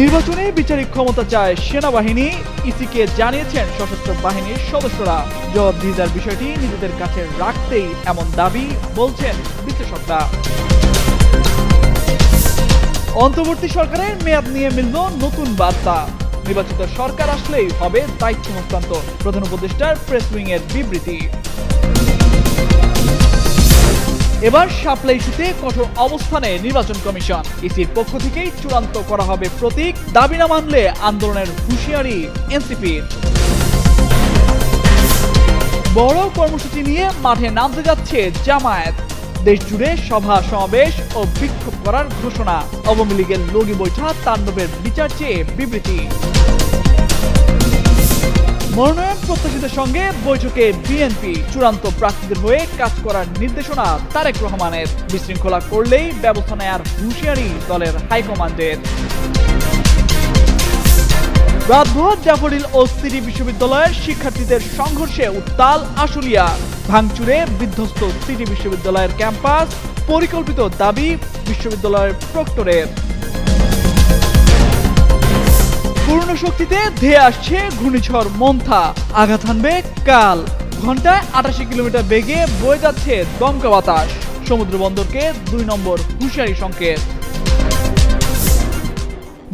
নির্বাচনে বিচারিক ক্ষমতা চায় সেনাবাহিনী, ইসিকে জানিয়েছেন সশস্ত্র বাহিনীর সদস্যরা। জবাবদিহিতার বিষয়টি নিজেদের কাছে রাখতেই এমন দাবি বলছেন বিশ্লেষকরা। অন্তর্বর্তী সরকারের মেয়াদ নিয়ে মিলল নতুন বার্তা। নির্বাচিত সরকার আসলেই হবে দায়িত্ব হস্তান্তর, প্রধান উপদেষ্টার প্রেস উইং এর বিবৃতি। এবার শাপলা ইস্যুতে কঠোর অবস্থানে নির্বাচন কমিশন, ইসির পক্ষ থেকেই চূড়ান্ত করা হবে প্রতীক, দাবি না মানলে আন্দোলনের হুঁশিয়ারি এনসিপির। বড় কর্মসূচি নিয়ে মাঠে নামতে যাচ্ছে জামায়াত, দেশ জুড়ে সভা সমাবেশ ও বিক্ষোভ করার ঘোষণা। আওয়ামী লীগের লগি বৈঠা তাণ্ডবের বিচার চেয়ে বিবৃতি। মনোনয়ন প্রত্যাশীদের সঙ্গে বৈঠকে বিএনপি, চূড়ান্ত প্রার্থীদের হয়ে কাজ করার নির্দেশনা তারেক রহমানের। বিশৃঙ্খলা করলেই ব্যবস্থা নেয়ার হুঁশিয়ারি দলের হাইকমান্ডের। রাতভর ড্যাফোডিল ও সিটি বিশ্ববিদ্যালয়ের শিক্ষার্থীদের সংঘর্ষে উত্তাল আশুলিয়া, ভাঙচুরে বিধ্বস্ত সিটি বিশ্ববিদ্যালয়ের ক্যাম্পাস, পরিকল্পিত দাবি বিশ্ববিদ্যালয়ের প্রক্টরের। পূর্ণ শক্তিতে ধেয়ে আসছে ঘূর্ণিঝড় মন্থা, আঘাত হানবে কাল। ঘন্টায় ৮৮ কিলোমিটার বেগে বয়ে যাচ্ছে দমকা বাতাস, সমুদ্র বন্দরকে ২ নম্বর হুঁশিয়ারি সংকেত।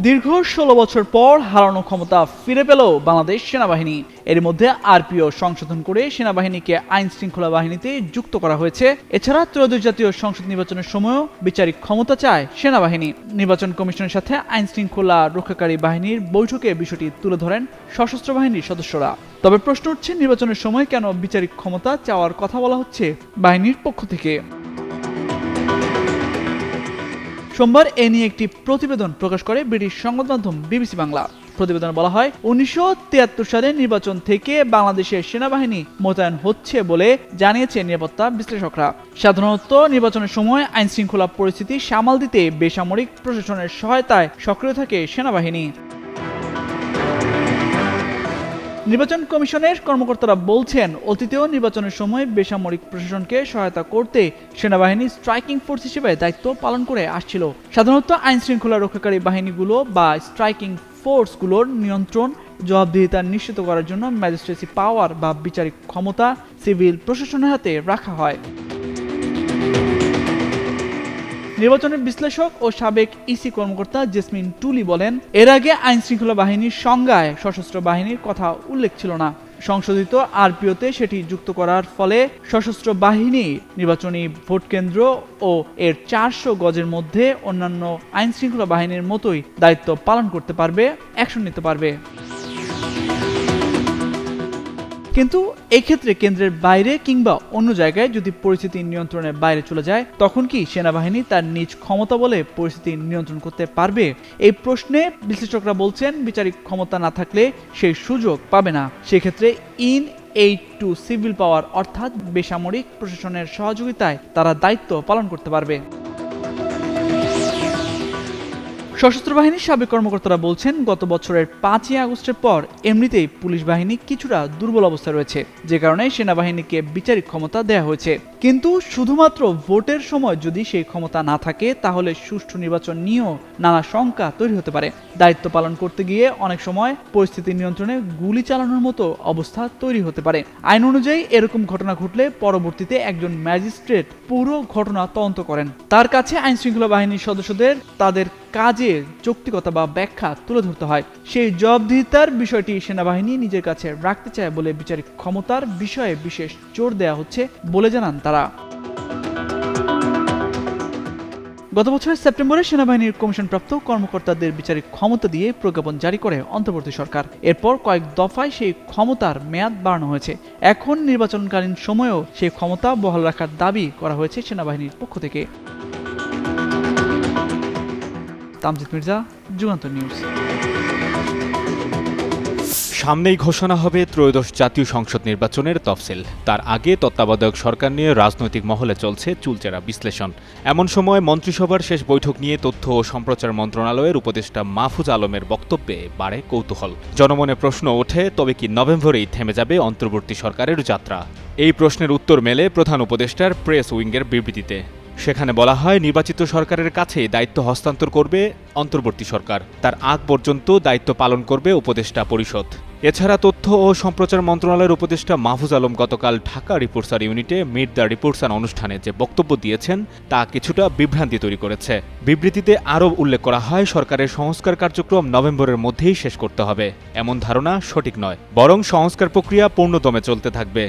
দীর্ঘ ১৬ বছর পর হারানো ক্ষমতা ফিরে পেল বাংলাদেশ সেনাবাহিনী। এর মধ্যে আরপিও সংশোধন করে সেনাবাহিনীকে আইন শৃঙ্খলা বাহিনীতে যুক্ত করা হয়েছে। এছাড়া ত্রয়োদশ জাতীয় সংসদ নির্বাচনের সময়ও বিচারিক ক্ষমতা চায় সেনাবাহিনী। নির্বাচন কমিশনের সাথে আইন শৃঙ্খলা রক্ষাকারী বাহিনীর বৈঠকে বিষয়টি তুলে ধরেন সশস্ত্র বাহিনীর সদস্যরা। তবে প্রশ্ন উঠছে, নির্বাচনের সময় কেন বিচারিক ক্ষমতা চাওয়ার কথা বলা হচ্ছে বাহিনীর পক্ষ থেকে? সোমবার এ নিয়ে একটি প্রতিবেদন প্রকাশ করে ব্রিটিশ সংবাদ মাধ্যম বিবিসি বাংলা। প্রতিবেদনে বলা হয়, ১৯৭৩ সালে নির্বাচন থেকে বাংলাদেশের সেনাবাহিনী মোতায়েন হচ্ছে বলে জানিয়েছে নিরাপত্তা বিশ্লেষকরা। সাধারণত নির্বাচনের সময় আইন শৃঙ্খলা পরিস্থিতি সামাল দিতে বেসামরিক প্রশাসনের সহায়তায় সক্রিয় থাকে সেনাবাহিনী। নির্বাচন কমিশনের কর্মকর্তারা বলছেন, অতীতেও নির্বাচনের সময় বেসামরিক প্রশাসনকে সহায়তা করতে সেনাবাহিনী স্ট্রাইকিং ফোর্স হিসেবে দায়িত্ব পালন করে আসছিল। সাধারণত আইন শৃঙ্খলা রক্ষাকারী বাহিনীগুলো বা স্ট্রাইকিং ফোর্সগুলোর নিয়ন্ত্রণ, জবাবদিহিতা নিশ্চিত করার জন্য ম্যাজিস্ট্রেসি পাওয়ার বা বিচারিক ক্ষমতা সিভিল প্রশাসনের হাতে রাখা হয়। নির্বাচনের বিশ্লেষক ও সাবেক ইসি কর্মকর্তা জেসমিন টুলি বলেন, এর আগে আইন শৃঙ্খলা বাহিনীর সংজ্ঞায় সশস্ত্র বাহিনীর কথা উল্লেখ ছিল না। সংশোধিত আরপিওতে সেটি যুক্ত করার ফলে সশস্ত্র বাহিনী নির্বাচনী ভোট কেন্দ্র ও এর ৪০০ গজের মধ্যে অন্যান্য আইন শৃঙ্খলা বাহিনীর মতোই দায়িত্ব পালন করতে পারবে, অ্যাকশন নিতে পারবে। কিন্তু এক্ষেত্রে কেন্দ্রের বাইরে কিংবা অন্য জায়গায় যদি পরিস্থিতি নিয়ন্ত্রণের বাইরে চলে যায়, তখন কি সেনাবাহিনী তার নিজ ক্ষমতা বলে পরিস্থিতি নিয়ন্ত্রণ করতে পারবে? এই প্রশ্নে বিশ্লেষকরা বলছেন, বিচারিক ক্ষমতা না থাকলে সেই সুযোগ পাবে না। সেক্ষেত্রে ইন এইড টু সিভিল পাওয়ার অর্থাৎ বেসামরিক প্রশাসনের সহযোগিতায় তারা দায়িত্ব পালন করতে পারবে। সশস্ত্র বাহিনীর সাবেক কর্মকর্তারা বলছেন, গত বছরের ৫ই আগস্টের পর এমনিতেই পুলিশ বাহিনী কিছুটা দুর্বল অবস্থায় রয়েছে, যে কারণে সেনাবাহিনীকে বিচারিক ক্ষমতা দেওয়া হয়েছে। কিন্তু শুধুমাত্র ভোটের সময় যদি সেই ক্ষমতা না থাকে, তাহলে সুষ্ঠু নির্বাচন নিয়েও নানা শঙ্কা তৈরি হতে পারে। দায়িত্ব পালন করতে গিয়ে অনেক সময় পরিস্থিতি নিয়ন্ত্রণে গুলি চালানোর মতো অবস্থা তৈরি হতে পারে। আইন অনুযায়ী এরকম ঘটনা ঘটলে পরবর্তীতে একজন ম্যাজিস্ট্রেট পুরো ঘটনা তদন্ত করেন। তার কাছে আইন শৃঙ্খলা বাহিনীর সদস্যদের তাদের কাজের যৌক্তিকতা বা ব্যাখ্যা তুলে ধরতে হয়। সেই জবাবদিহিতার বিষয়টি সেনাবাহিনী নিজের কাছে রাখতে চায় বলে বিচারিক ক্ষমতার বিষয়ে বিশেষ জোর দেওয়া হচ্ছে বলে জানান তারা। গত বছরের সেপ্টেম্বরে সেনাবাহিনীর কমিশনপ্রাপ্ত কর্মকর্তাদের বিচারিক ক্ষমতা দিয়ে প্রজ্ঞাপন জারি করে অন্তর্বর্তী সরকার। এরপর কয়েক দফায় সেই ক্ষমতার মেয়াদ বাড়ানো হয়েছে। এখন নির্বাচনকালীন সময়েও সেই ক্ষমতা বহাল রাখার দাবি করা হয়েছে সেনাবাহিনীর পক্ষ থেকে। তামজিদ মির্জা, যুগান্তর নিউজ। সামনেই ঘোষণা হবে ত্রয়োদশ জাতীয় সংসদ নির্বাচনের তফসিল। তার আগে তত্ত্বাবধায়ক সরকার নিয়ে রাজনৈতিক মহলে চলছে চুলচেরা বিশ্লেষণ। এমন সময় মন্ত্রিসভার শেষ বৈঠক নিয়ে তথ্য ও সম্প্রচার মন্ত্রণালয়ের উপদেষ্টা মাহফুজ আলমের বক্তব্যে বাড়ে কৌতূহল। জনমনে প্রশ্ন ওঠে, তবে কি নভেম্বরেই থেমে যাবে অন্তর্বর্তী সরকারের যাত্রা? এই প্রশ্নের উত্তর মেলে প্রধান উপদেষ্টার প্রেস উইংয়ের বিবৃতিতে। সেখানে বলা হয় নির্বাচিত সরকারের কাছে দায়িত্ব হস্তান্তর করবে অন্তর্বর্তী সরকার, তার আগ পর্যন্ত দায়িত্ব পালন করবে উপদেষ্টা পরিষদ। এছাড়া তথ্য ও সম্প্রচার মন্ত্রণালয়ের উপদেষ্টা মাহফুজ আলম গতকাল ঢাকা রিপোর্টার ইউনিটে মিট দ্য রিপোর্টার অনুষ্ঠানে যে বক্তব্য দিয়েছেন তা কিছুটা বিভ্রান্তি তৈরি করেছে। বিবৃতিতে আরও উল্লেখ করা হয় সরকারের সংস্কার কার্যক্রম নভেম্বরের মধ্যেই শেষ করতে হবে, এমন ধারণা সঠিক নয়, বরং সংস্কার প্রক্রিয়া পূর্ণদমে চলতে থাকবে।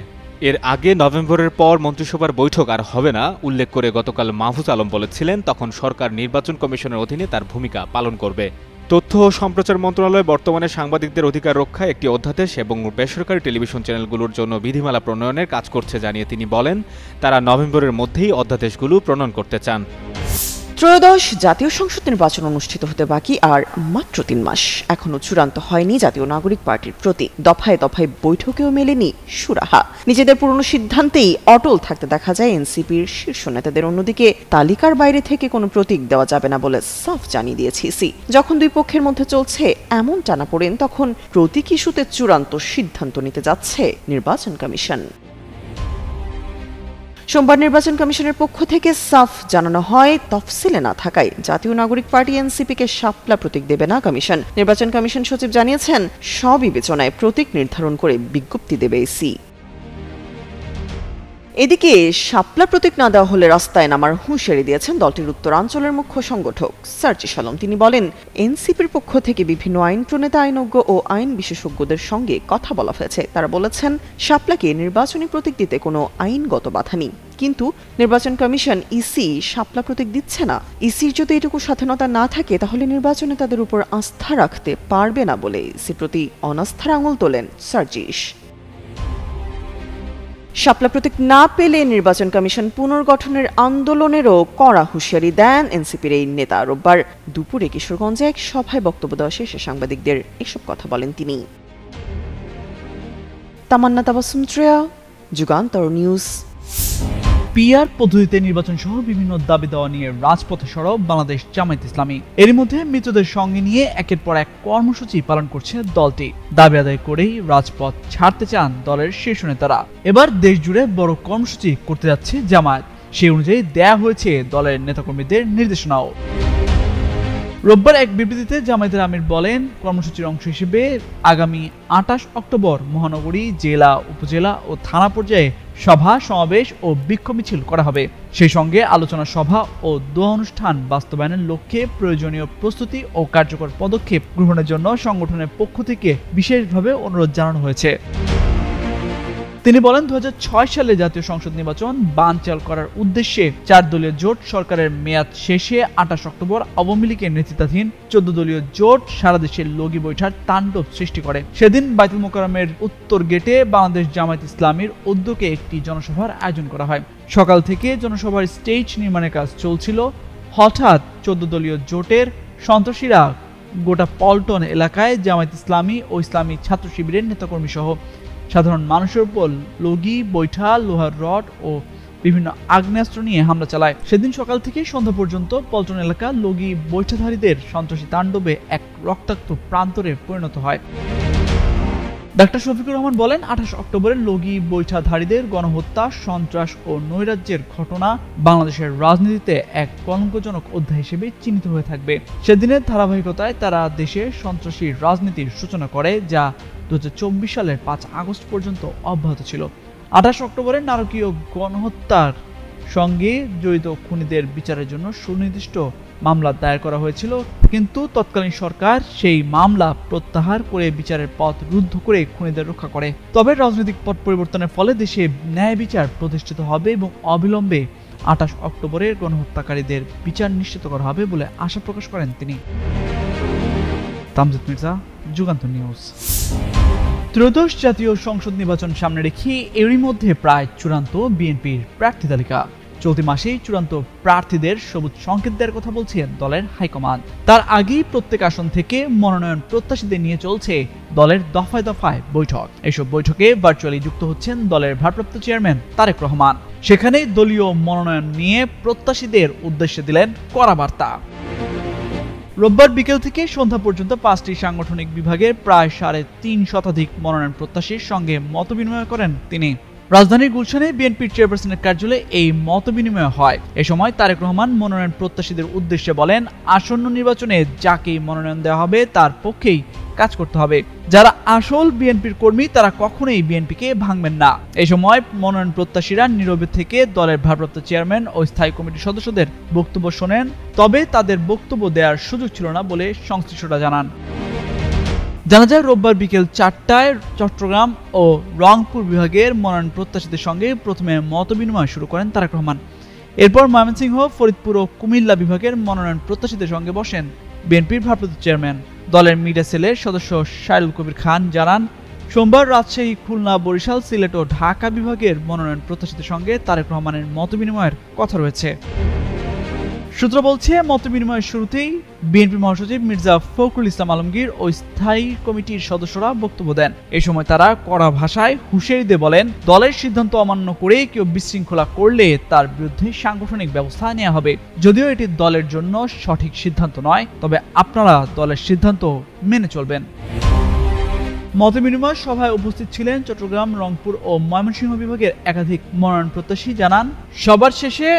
এর আগে নভেম্বরের পর মন্ত্রিসভার বৈঠক আর হবে না উল্লেখ করে গতকাল মাহফুজ আলম বলেছিলেন তখন সরকার নির্বাচন কমিশনের অধীনে তার ভূমিকা পালন করবে। তথ্য ও সম্প্রচার মন্ত্রণালয় বর্তমানে সাংবাদিকদের অধিকার রক্ষায় একটি অধ্যাদেশ এবং বেসরকারি টেলিভিশন চ্যানেলগুলোর জন্য বিধিমালা প্রণয়নের কাজ করছে জানিয়ে তিনি বলেন তারা নভেম্বরের মধ্যেই অধ্যাদেশগুলো প্রণয়ন করতে চান। ত্রয়োদশ জাতীয় সংসদ নির্বাচন অনুষ্ঠিত হতে বাকি আর মাত্র 3 মাস। এখনো চূড়ান্ত হয়নি জাতীয় নাগরিক পার্টির প্রতীক, দফায় দফায় বৈঠকেও মেলেনি সুরাহা। নিজেদের পুরনো সিদ্ধান্তেই অটল থাকতে দেখা যায় এনসিপির শীর্ষ নেতাদের। অন্যদিকে তালিকার বাইরে থেকে কোনো প্রতীক দেওয়া যাবে না বলে সাফ জানিয়ে দিয়েছে ইসি। যখন দুই পক্ষের মধ্যে চলছে এমন টানাপোড়েন, তখন প্রতীক ইস্যুতে চূড়ান্ত সিদ্ধান্ত নিতে যাচ্ছে নির্বাচন কমিশন। সোমবার নির্বাচন কমিশনের পক্ষ থেকে সাফ জানানো হয় তফসিলে না থাকায় জাতীয় নাগরিক পার্টি এনসিপিকে শাপলা প্রতীক দেবে না কমিশন। নির্বাচন কমিশন সচিব জানিয়েছেন সবিবেচনায় প্রতীক নির্ধারণ করে বিজ্ঞপ্তি দেবে ইসি। এদিকে শাপলা প্রতীক না দেওয়া হলে রাস্তায় নামার হুঁশিয়ারি দিয়েছেন দলটির উত্তরাঞ্চলের মুখ্য সংগঠক সার্জিস আলম। তিনি বলেন এনসিপির পক্ষ থেকে বিভিন্ন আইন প্রণেতা, আইনজ্ঞ ও আইন বিশেষজ্ঞদের সঙ্গে কথা বলা হয়েছে। তারা বলেছেন শাপলাকে নির্বাচনী প্রতীক দিতে কোনো আইনগত বাধা নেই, কিন্তু নির্বাচন কমিশন ইসি শাপলা প্রতীক দিচ্ছে না। ইসির যদি এটুকু স্বাধীনতা না থাকে তাহলে নির্বাচনে তাদের উপর আস্থা রাখতে পারবে না বলে ইসির প্রতি অনাস্থার আঙুল তোলেন সার্জিস। শাপলা প্রতীক না পেলে নির্বাচন কমিশন পুনর্গঠনের আন্দোলনেরও কড়া হুঁশিয়ারি দেন এনসিপির এই নেতা। রোববার দুপুরে কিশোরগঞ্জে এক সভায় বক্তব্য দেওয়া শেষে সাংবাদিকদের এসব কথা বলেন তিনি। তামান্না তাবাসসুম ত্রেয়া, যুগান্তর নিউজ। পিআর পদ্ধতিতে নির্বাচন সহ বিভিন্ন দাবি দেওয়া নিয়ে রাজপথে সরব বাংলাদেশ জামায়াত ইসলামী। এরই মধ্যে মৃতদের সঙ্গে নিয়ে একের পর এক কর্মসূচি পালন করছে দলটি। দাবি আদায় করেই রাজপথ ছাড়তে চান দলের শীর্ষ নেতারা। এবার দেশ জুড়ে বড় কর্মসূচি করতে যাচ্ছে জামায়াত, সেই অনুযায়ী দেয়া হয়েছে দলের নেতাকর্মীদের নির্দেশনাও। রোববার এক বিবৃতিতে জামায়াতের আমির বলেন কর্মসূচির অংশ হিসেবে আগামী 28 অক্টোবর মহানগরী, জেলা, উপজেলা ও থানা পর্যায়ে সভা, সমাবেশ ও বিক্ষোভ মিছিল করা হবে। সেই সঙ্গে আলোচনা সভা ও দোয়া অনুষ্ঠান বাস্তবায়নের লক্ষ্যে প্রয়োজনীয় প্রস্তুতি ও কার্যকর পদক্ষেপ গ্রহণের জন্য সংগঠনের পক্ষ থেকে বিশেষভাবে অনুরোধ জানানো হয়েছে। তিনি বলেন 2006 সালে জাতীয় সংসদ নির্বাচন বানচাল করার উদ্দেশ্যে 4 দলীয় জোট সরকারের মেয়াদ শেষে 28 অক্টোবর আওয়ামী লীগের নেতৃত্বাধীন 14 দলীয় জোট সারা দেশে লগি বৈঠার তাণ্ডব সৃষ্টি করে। সেদিন বাইতুল মোকাররমের উত্তর গেটে বাংলাদেশ জামায়াত ইসলামীর উদ্যোগে একটি জনসভার আয়োজন করা হয়। সকাল থেকে জনসভার স্টেজ নির্মাণের কাজ চলছিল। হঠাৎ 14 দলীয় জোটের সন্ত্রাসীরা গোটা পল্টন এলাকায় জামায়াত ইসলামী ও ইসলামী ছাত্র শিবিরের নেতাকর্মী সহ সাধারণ মানুষের উপর লগি, বৈঠা, লোহার রড ও বিভিন্ন আগ্নেয়াস্ত্র নিয়ে হামলা চালায়। সেদিন সকাল থেকে সন্ধ্যা পর্যন্ত পল্টন এলাকা লগি বৈঠাধারীদের সন্ত্রাসী তাণ্ডবে এক রক্তাক্ত প্রান্তরে পরিণত হয়। ডাক্তার শফিকুর রহমান বলেন 28 অক্টোবরের লগি বৈঠাধারীদের গণহত্যা, সন্ত্রাস ও নৈরাজ্যের ঘটনা বাংলাদেশের রাজনীতিতে এক কলঙ্কজনক অধ্যায় হিসেবে চিহ্নিত হয়ে থাকবে। সেদিনের ধারাবাহিকতায় তারা দেশে সন্ত্রাসী রাজনীতির সূচনা করে, যা 2024 সালের 5 আগস্ট পর্যন্ত অব্যাহত ছিল। 28 অক্টোবরের নারকীয় গণহত্যার সঙ্গে জড়িত খুনিদের বিচারের জন্য সুনির্দিষ্ট মামলা দায়ের করা হয়েছিল, কিন্তু তৎকালীন সরকার সেই মামলা প্রত্যাহার করে বিচারের পথ রুদ্ধ করে খুনিদের রক্ষা করে। তবে রাজনৈতিক পট পরিবর্তনের ফলে দেশে ন্যায় বিচার প্রতিষ্ঠিত হবে এবং অবিলম্বে 28 অক্টোবরের গণহত্যাকারীদের বিচার নিশ্চিত করা হবে বলে আশা প্রকাশ করেন তিনি। তামজিদ মির্জা, যুগান্তর নিউজ। ত্রয়োদশ জাতীয় সংসদ নির্বাচন সামনে রেখে এরই মধ্যে প্রায় চূড়ান্ত বিএনপির প্রার্থী তালিকা। চলতি মাসেই চূড়ান্ত প্রার্থীদের সবুজ সংকেত দেওয়ার কথা বলছে দলের হাইকমান্ড। তার আগেই প্রত্যেক আসন থেকে মনোনয়ন প্রত্যাশীদের নিয়ে চলছে দলের দফায় দফায় বৈঠক। এসব বৈঠকে ভার্চুয়ালি যুক্ত হচ্ছেন দলের ভারপ্রাপ্ত চেয়ারম্যান তারেক রহমান। সেখানে দলীয় মনোনয়ন নিয়ে প্রত্যাশীদের উদ্দেশ্যে দিলেন কড়া বার্তা। রোববার বিকেল থেকে সন্ধ্যা পর্যন্ত 5টি সাংগঠনিক বিভাগের প্রায় 3.5 শতাধিক মনোনয়ন প্রত্যাশীর সঙ্গে মতবিনিময় করেন তিনি। রাজধানীর গুলশানে বিএনপির চেয়ারপারসনের কার্যালয়ে এই মতবিনিময় হয়। এ সময় তারেক রহমান মনোনয়ন প্রত্যাশীদের উদ্দেশ্যে বলেন, আসন্ন নির্বাচনে যাকেই মনোনয়ন দেওয়া হবে তার পক্ষেই কাজ করতে হবে। যারা আসল বিএনপির কর্মী তারা কখনোই বিএনপিকে ভাঙবেন না। এই সময় মনোনয়ন প্রত্যাশীরা নীরবে থেকে দলের ভারপ্রাপ্ত চেয়ারম্যান ও স্থায়ী কমিটির সদস্যদের বক্তব্য শোনেন। তবে তাদের বক্তব্য দেওয়ার সুযোগ ছিল না বলে সংশ্লিষ্টরা জানান। জানা যায়, রোববার বিকেল 4টায় চট্টগ্রাম ও রংপুর বিভাগের মনোনয়ন প্রত্যাশীদের সঙ্গে প্রথমে মতবিনিময় শুরু করেন তারেক রহমান। এরপর ময়মনসিংহ, ফরিদপুর ও কুমিল্লা বিভাগের মনোনয়ন প্রত্যাশীদের সঙ্গে বসেন বিএনপির ভারপ্রাপ্ত চেয়ারম্যান। দলের মিডিয়া সেলের সদস্য শায়রুল কবির খান জানান, সোমবার রাজশাহী, খুলনা, বরিশাল, সিলেট ও ঢাকা বিভাগের মনোনয়ন প্রত্যাশীদের সঙ্গে তারেক রহমানের মতবিনিময়ের কথা রয়েছে। সূত্র বলছে, মতবিনিময়ের শুরুতেই বিএনপি মহাসচিব মির্জা ফখরুল ইসলাম আলমগীর ও স্থায়ী কমিটির সদস্যরা বক্তব্য দেন। এই সময় তারা কড়া ভাষায় হুঁশিয়ারি দিয়ে বলেন, দলের সিদ্ধান্ত অমান্য করে কেউ বিশৃঙ্খলা করলে তার বিরুদ্ধে সাংগঠনিক ব্যবস্থা নেওয়া হবে। যদিও এটি দলের জন্য সঠিক সিদ্ধান্ত নয়, তবে আপনারা দলের সিদ্ধান্ত মেনে চলবেন। মতবিনিময় সভায় উপস্থিত ছিলেন চট্টগ্রাম, রংপুর ও ময়মনসিংহ বিভাগের একাধিক মনোনয়ন প্রত্যাশী। জানান, সবার শেষে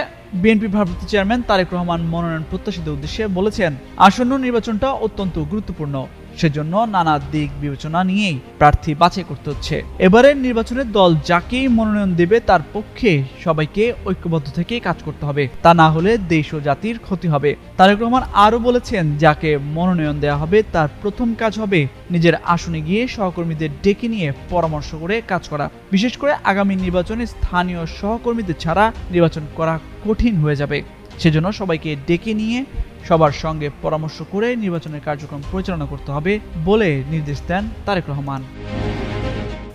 বিএনপি ভারপ্রাপ্ত চেয়ারম্যান তারেক রহমান মনোনয়ন প্রত্যাশীদের উদ্দেশ্যে বলেছেন, আসন্ন নির্বাচনটা অত্যন্ত গুরুত্বপূর্ণ, সেজন্য নানা দিক বিবেচনা নিয়েই প্রার্থী বাছাই করতে হচ্ছে। এবারের নির্বাচনে দল যাকেই মনোনয়ন দেবে তার পক্ষে সবাইকে ঐক্যবদ্ধ থেকে কাজ করতে হবে, তা না হলে দেশ ও জাতির ক্ষতি হবে। তারেক রহমান আরও বলেছেন, যাকে মনোনয়ন দেওয়া হবে তার প্রথম কাজ হবে নিজের আসনে গিয়ে সহকর্মীদের ডেকে নিয়ে পরামর্শ করে কাজ করা। বিশেষ করে আগামী নির্বাচনে স্থানীয় সহকর্মীদের ছাড়া নির্বাচন করা কঠিন হয়ে যাবে। সেজন্য সবাইকে ডেকে নিয়ে সবার সঙ্গে পরামর্শ করে নির্বাচনের কার্যক্রম পরিচালনা করতে হবে বলে নির্দেশ দেন তারেক রহমান।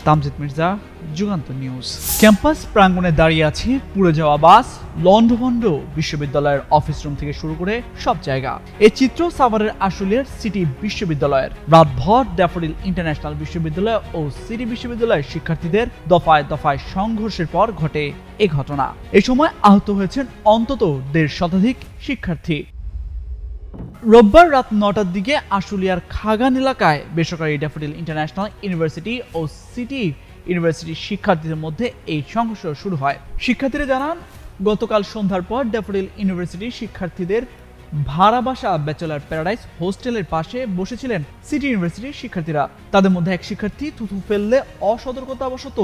তামজিদ মির্জা, যুগান্তর নিউজ। ক্যাম্পাস প্রাঙ্গণে দাঁড়িয়ে আছে পুড়ে যাওয়া বাস, লন্ডভন্ড বিশ্ববিদ্যালয়ের অফিস রুম থেকে শুরু করে সব জায়গা। এই চিত্র সাভারের আশুলিয়ার সিটি বিশ্ববিদ্যালয়ের। রাতভর ড্যাফোডিল ইন্টারন্যাশনাল বিশ্ববিদ্যালয় ও সিটি বিশ্ববিদ্যালয়ের শিক্ষার্থীদের দফায় দফায় সংঘর্ষের পর ঘটে এই ঘটনা। এই সময় আহত হয়েছেন অন্তত 1.5 শতাধিক শিক্ষার্থী। রোববার রাত 9টার দিকে আশুলিয়ার খাগান এলাকায় বেসরকারি ড্যাফোডিল ইন্টারন্যাশনাল ইউনিভার্সিটি ও সিটি ইউনিভার্সিটির শিক্ষার্থীদের মধ্যে এই সংঘর্ষ শুরু হয়। শিক্ষার্থীরা জানান, গতকাল সন্ধ্যার পর ড্যাফোডিল ইউনিভার্সিটির শিক্ষার্থীদের ভাড়া বাসা ব্যাচেলার প্যারাডাইস হোস্টেলের পাশে বসেছিলেন সিটি ইউনিভার্সিটির শিক্ষার্থীরা। তাদের মধ্যে এক শিক্ষার্থী থুথু ফেললে অসতর্কতাবশত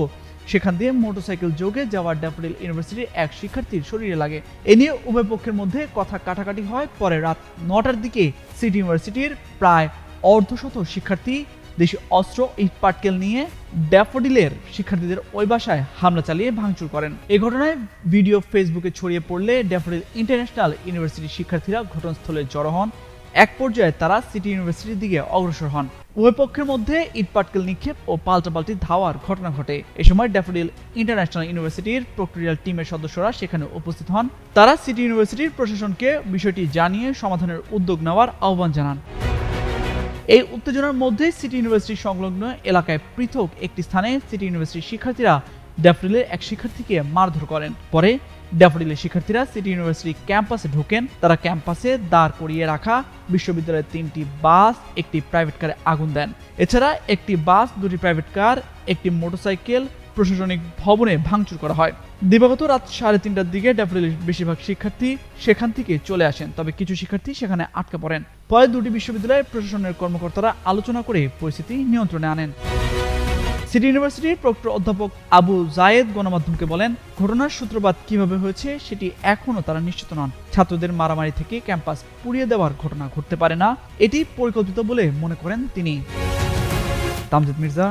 সেখান দিয়ে মোটরসাইকেল যোগে যাওয়ার ড্যাফোডিল ইউনিভার্সিটির এক শিক্ষার্থীর শরীরে লাগে। এ নিয়ে উভয় পক্ষের মধ্যে কথা কাটাকাটি হয়। পরে রাত 9টার দিকে সিটি ইউনিভার্সিটির প্রায় অর্ধশত শিক্ষার্থী দেশীয় অস্ত্র, ইট পাটকেল নিয়ে ড্যাফোডিলের শিক্ষার্থীদের ওই বাসায় হামলা চালিয়ে ভাঙচুর করেন। এই ঘটনায় ভিডিও ফেসবুকে ছড়িয়ে পড়লে ড্যাফোডিল ইন্টারন্যাশনাল ইউনিভার্সিটির শিক্ষার্থীরা ঘটনাস্থলে জড়ো হন। এক পর্যায়ে তারা সিটি ইউনিভার্সিটির দিকে অগ্রসর হন। উভয় পক্ষের মধ্যে ইট পাটকেল নিক্ষেপ ও পাল্টাপাল্টি ধাওয়ার ঘটনা ঘটে। এ সময় ড্যাফোডিল ইন্টারন্যাশনাল ইউনিভার্সিটির প্রক্রিয়াল টিমের সদস্যরা সেখানে উপস্থিত হন। তারা সিটি ইউনিভার্সিটির প্রশাসনকে বিষয়টি জানিয়ে সমাধানের উদ্যোগ নেওয়ার আহ্বান জানান। এই উত্তেজনার মধ্যে সিটি ইউনিভার্সিটির সংলগ্ন এলাকায় পৃথক একটি স্থানে সিটি ইউনিভার্সিটির শিক্ষার্থীরা ড্যাফোডিলের এক শিক্ষার্থীকে মারধর করেন। পরে ড্যাফোডিলের শিক্ষার্থীরা সিটি ইউনিভার্সিটি ক্যাম্পাসে ঢোকেন। তারা ক্যাম্পাসে দাঁড় করিয়ে রাখা বিশ্ববিদ্যালয়ের 3টি বাস, একটি প্রাইভেট কারে আগুন দেন। এছাড়া একটি বাস, 2টি প্রাইভেট কার, একটি মোটরসাইকেল, প্রশাসনিক ভবনে ভাঙচুর করা হয়। দিবাগত রাত 3:30টার দিকে ড্যাফোডিলের বেশিরভাগ শিক্ষার্থী সেখান থেকে চলে আসেন, তবে কিছু শিক্ষার্থী সেখানে আটকে পড়েন। পরে 2টি বিশ্ববিদ্যালয়ের প্রশাসনের কর্মকর্তারা আলোচনা করে পরিস্থিতি নিয়ন্ত্রণে আনেন। সিটি ইউনিভার্সিটির প্রক্টর অধ্যাপক আবু জায়েদ গণমাধ্যমকে বলেন, ঘটনার সূত্রপাত কিভাবে হয়েছে সেটি এখনো তারা নিশ্চিত নন। ছাত্রদের মারামারি থেকে ক্যাম্পাস পুড়িয়ে দেওয়ার ঘটনা ঘটতে পারে না, এটি পরিকল্পিত বলে মনে করেন তিনি। তামজিদ মির্জা,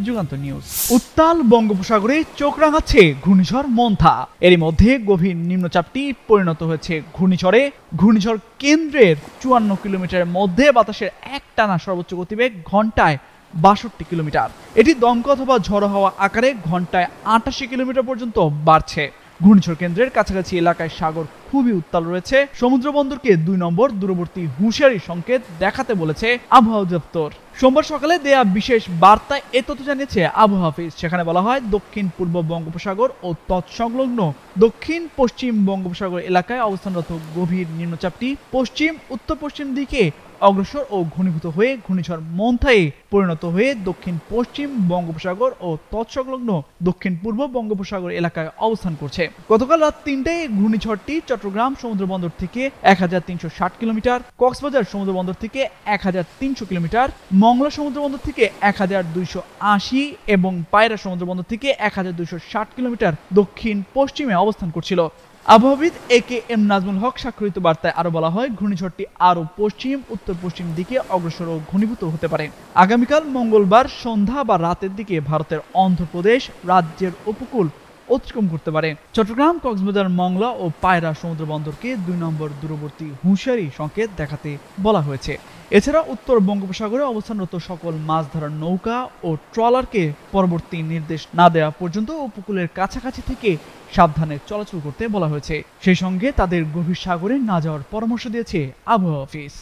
যুগান্তর নিউজ। উত্তাল বঙ্গোপসাগরে চোখ রাঙাচ্ছে ঘূর্ণিঝড় মন্থা। এরই মধ্যে গভীর নিম্নচাপটি পরিণত হয়েছে ঘূর্ণিঝড়ে। ঘূর্ণিঝড় কেন্দ্রের 54 কিলোমিটারের মধ্যে বাতাসের একটানা সর্বোচ্চ গতিবেগ ঘন্টায় 62 কিলোমিটার। এটি দমকা অথবা ঝড়ো হাওয়া আকারে ঘন্টায় 88 কিলোমিটার পর্যন্ত বাড়ছে। ঘূর্ণিঝড় কেন্দ্রের কাছাকাছি এলাকায় সাগর খুবই উত্তাল রয়েছে। সমুদ্র বন্দরকে 2 নম্বর দূরবর্তী হুঁশিয়ারি সংকেত দেখাতে বলেছে আবহাওয়া দপ্তর। সোমবার সকালে দেয়া বিশেষ বার্তায় এ তথ্য জানিয়েছে আবহাওয়া অফিস। সেখানে বলা হয়, দক্ষিণ পূর্ব বঙ্গোপসাগর ও তৎসংলগ্ন দক্ষিণ পশ্চিম বঙ্গোপসাগর এলাকায় অবস্থানরত গভীর নিম্নচাপটি পশ্চিম উত্তর পশ্চিম দিকে অগ্রসর ও ঘনীভূত হয়ে ঘূর্ণিঝড় মন্থায়ে পরিণত হয়ে দক্ষিণ পশ্চিম বঙ্গোপসাগর ও তৎসংলগ্ন দক্ষিণ পূর্ব বঙ্গোপসাগর এলাকায় অবস্থান করছে। গতকাল রাত ৩টায় ঘূর্ণিঝড়টি চট্টগ্রাম সমুদ্রবন্দর থেকে ১৩৬০ কিলোমিটার, কক্সবাজার সমুদ্রবন্দর থেকে ১৩০০ কিলোমিটার, মংলা সমুদ্রবন্দর থেকে ১২৮০ এবং পায়রা সমুদ্রবন্দর থেকে ১২৬০ কিলোমিটার দক্ষিণ পশ্চিমে অবস্থান করছিল। আবহাওয়াবিদ এ.কে.এম. নাজমুল হক স্বাক্ষরিত বার্তায় আরো বলা হয়, ঘূর্ণিঝড়টি আরো পশ্চিম উত্তর পশ্চিম দিকে অগ্রসর ও ঘনীভূত হতে পারে। আগামীকাল মঙ্গলবার সন্ধ্যা বা রাতের দিকে ভারতের অন্ধ্রপ্রদেশ রাজ্যের উপকূল অতিক্রম করতে পারে। চট্টগ্রাম, কক্সবাজার, মংলা ও পায়রা সমুদ্র বন্দরকে ২ নম্বর দূরবর্তী হুঁশিয়ারি সংকেত দেখাতে বলা হয়েছে। এছাড়া উত্তর বঙ্গোপসাগরে অবস্থানরত সকল মাছ ধরার নৌকা ও ট্রলারকে পরবর্তী নির্দেশ না দেওয়া পর্যন্ত উপকূলের কাছাকাছি থেকে সাবধানে চলাচল করতে বলা হয়েছে। সেই সঙ্গে তাদের গভীর সাগরে না যাওয়ার পরামর্শ দিয়েছে আবহাওয়া অফিস।